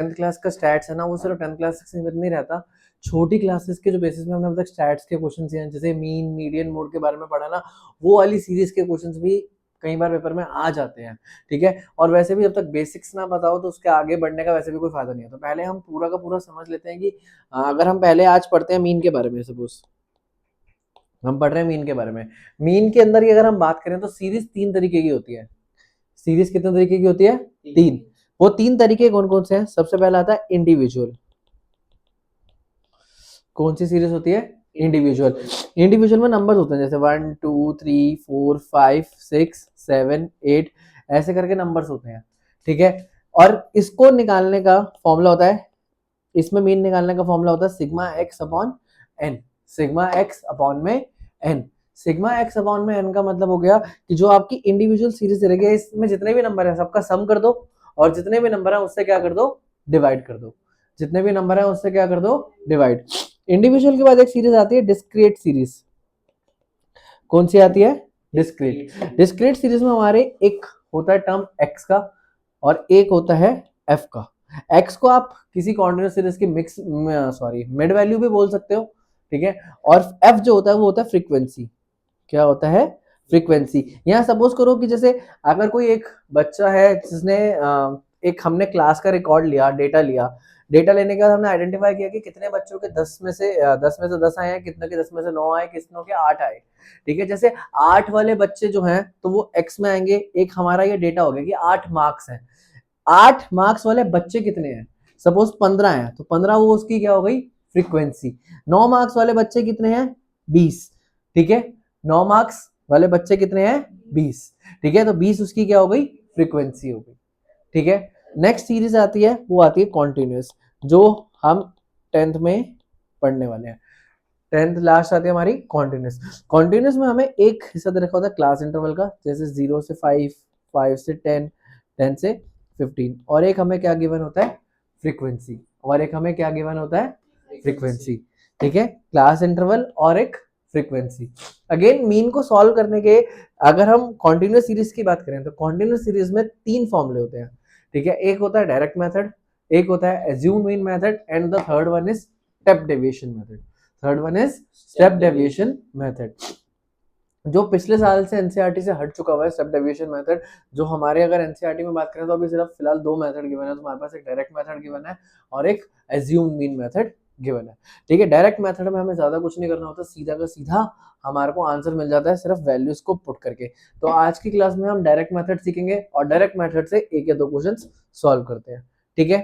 10th class का stats है ना वो सिर्फ 10th क्लास तक सीमित नहीं रहता, छोटी क्लासेस के जो बेसिस में हमने अब तक स्टैट्स के क्वेश्चंस हैं जैसे मीन मीडियन मोड के बारे में पढ़ा ना, वो वाली सीरीज के क्वेश्चंस भी कई बार पेपर में आ जाते हैं, ठीक है। और वैसे भी जब तक बेसिक्स ना बताओ तो उसके आगे बढ़ने का वैसे भी कोई फायदा नहीं है। तो पहले हम पूरा का पूरा समझ लेते हैं कि अगर हम पहले आज पढ़ते हैं मीन के बारे में, सपोज हम पढ़ रहे हैं मीन के बारे में। मीन के अंदर की अगर हम बात करें तो सीरीज 3 तरीके की होती है। सीरीज कितने तरीके की होती है? 3। वो 3 तरीके कौन कौन से हैं? सबसे पहला आता है इंडिविजुअल। कौन सी सीरीज होती है? इंडिविजुअल। इंडिविजुअल में नंबर्स होते हैं जैसे 1 2 3 4 5 6 7 8 ऐसे करके नंबर्स होते हैं, ठीक है। और इसको निकालने का फॉर्मूला होता है, इसमें मीन निकालने का फॉर्मूला होता है sigma x upon n. Sigma x upon में एन। सिग्मा एक्स अपॉन में एन का मतलब हो गया कि जो आपकी इंडिविजुअल सीरीज रहेगी इसमें जितने भी नंबर है सबका सम कर दो, और जितने भी नंबर है उससे क्या कर दो? डिवाइड कर दो। जितने भी नंबर है उससे क्या कर दो? डिवाइड। इंडिविजुअल के बाद एक सीरीज आती है डिस्क्रीट सीरीज। कौन सी आती है? डिस्क्रीट। डिस्क्रीट सीरीज में हमारे एक होता है टर्म एक्स का और एक होता है एफ का। एक्स को आप किसी कॉन्टिन्यूस सीरीज की मिड वैल्यू भी बोल सकते हो, ठीक है। और एफ जो होता है वो होता है फ्रीक्वेंसी। क्या होता है? फ्रीक्वेंसी। यहाँ सपोज करो कि जैसे अगर कोई एक बच्चा है जिसने एक हमने क्लास का रिकॉर्ड लिया, डेटा लिया, डेटा लेने के बाद हमने आइडेंटिफाई किया कि कितने बच्चों के 10 में से 10 आए हैं, कितने के 10 में से 9 आए, कितनों के 8 आए, ठीक है। जैसे 8 वाले बच्चे जो हैं तो वो एक्स में आएंगे। एक हमारा ये डेटा हो गया कि 8 मार्क्स हैं। 8 मार्क्स वाले बच्चे कितने हैं? सपोज 15 हैं तो 15 वो उसकी क्या हो गई? फ्रीक्वेंसी। 9 मार्क्स वाले बच्चे कितने हैं? 20, ठीक है। 9 मार्क्स वाले बच्चे कितने हैं? 20, ठीक है। तो 20 उसकी क्या हो गई? फ्रीक्वेंसी हो गई, ठीक है। नेक्स्ट सीरीज आती है वो आती है कॉन्टिन्यूस, जो हम 10th में पढ़ने वाले हैं। 10th लास्ट आती है हमारी कॉन्टिन्यूस। कॉन्टिन्यूस में हमें एक हिस्सा दे रखा होता है क्लास इंटरवल का, जैसे 0 से 5, 5 से 10, 10 से 15। और एक हमें क्या गिवन होता है? फ्रीक्वेंसी। और एक हमें क्या गिवन होता है? फ्रीक्वेंसी, ठीक है। क्लास इंटरवल और एक फ्रीक्वेंसी। अगेन मीन को सॉल्व करने के अगर हम कॉन्टिन्यूस सीरीज की बात करें तो कॉन्टिन्यूस सीरीज में 3 फॉर्मूले होते हैं, ठीक है। एक होता है डायरेक्ट मेथड, एक होता है assume mean method, and the third one is step deviation method. Third one is step deviation method, जो पिछले साल से एनसीईआरटी से हट चुका हुआ है। स्टेप डेविएशन मेथड जो हमारे अगर एनसीईआरटी में बात करें तो अभी सिर्फ फिलहाल 2 मेथड गिवन है। तो हमारे पास एक डायरेक्ट मेथड गिवन है और एक एज्यूम मीन मेथड गिवन है, ठीक है। डायरेक्ट मेथड में हमें ज्यादा कुछ नहीं करना होता, सीधा का सीधा हमारे को आंसर मिल जाता है सिर्फ वैल्यूज को पुट करके। तो आज की क्लास में हम डायरेक्ट मेथड सीखेंगे और डायरेक्ट मेथड से एक या दो क्वेश्चन सॉल्व करते हैं, ठीक है।